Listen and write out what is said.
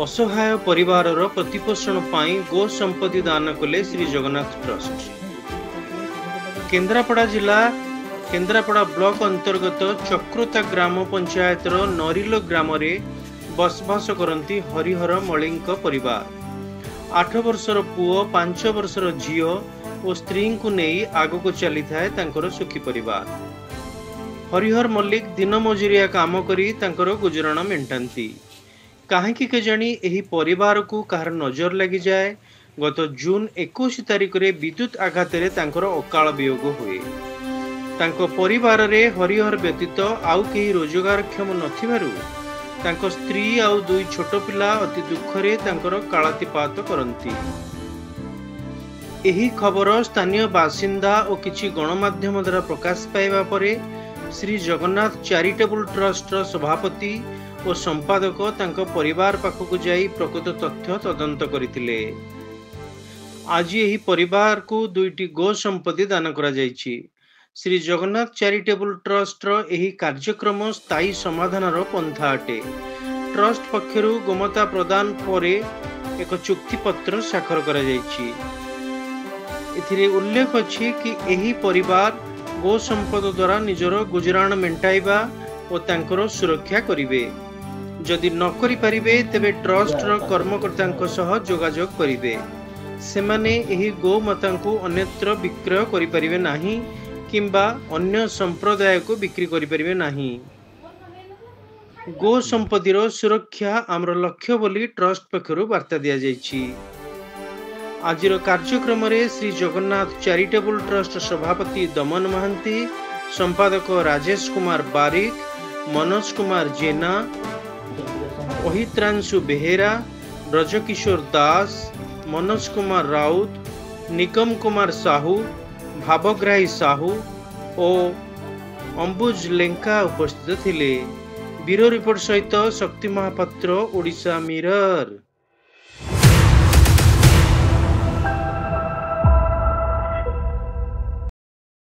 असहाय परिवारर प्रतिपोषण पाई गो संपत्ति दान कले श्री जगन्नाथ ट्रस्ट। केन्द्रापड़ा जिला केन्द्रापड़ा ब्लॉक अंतर्गत चक्रोता ग्राम पंचायतर नरिलो ग्राम रे बसवास करती हरिहर मल्लिक परिवार। 8 वर्षर पुओ 5 वर्षर झीओ और स्त्री को नहीं आग को चली थाए तांकर सुखी परिवार। हरिहर मल्लिक दिन मजुरिया काम करी तांकर गुजराण मेंटाती। कहीं केजाणी एही परिवार को कहार नजर लगी जाए गत जून 21 तारिख रे विद्युत आघात रे तांकर अकाल वियोग हुए। तांको परिवार रे हरिहर व्यतीत आउ केही रोजगारक्षम नथिबारु तांको स्त्री आउ 2 छोट पिला अति दुखरे तांकर कालातिपात करंती। एही खबर स्थानीय बासिंदा और किछि गणमाध्यम द्वारा प्रकाश पाइबा परे श्री जगन्नाथ चैरिटेबल ट्रस्ट सभापति और संपादक तांको परिवार पाखक जाई प्रकृत तथ्य तदंत करथिले। आज यही परिवार को 2टी गो संपत्ति दान करा जायछि। श्री जगन्नाथ चैरिटेबल ट्रस्ट एही कार्यक्रम स्थायी समाधान पंथा अटे। ट्रस्ट पक्षरु गोमता प्रदान परे एक चुक्ति पत्र स्वाक्षर करा जायछि। एथिरे उल्लेख अछि कि एही परिवार गो संपद द्वारा निजर गुजराण मेंटाइबा और तांकर सुरक्षा करिवे। जदि न करि परिबे तेबे ट्रस्ट कर्मकर्ता सह जोगाजोग करिवे। सेमाने एही गोमाता को अन्यत्र विक्रय करि परिबे नाही किंबा अन्य संप्रदाय को बिक्री करि परिबे नाही। गो संपत्तिर सुरक्षा आमर लक्ष्य बोली ट्रस्ट पक्षरु वार्ता दिया जायछि। आजिर कार्यक्रम रे श्री जगन्नाथ चैरिटेबल ट्रस्ट सभापति दमन महांती, संपादक राजेश कुमार बारिक, मनोज कुमार जेना, ओहित्रांशु बेहेरा, ब्रजकिशोर दास, मनोज कुमार राउत, निगम कुमार साहू, भावग्राही साहू और अंबुज लेंका उपस्थित थिले। ब्यूरो रिपोर्ट सहित शक्ति महापात्र, ओडिशा मिरर।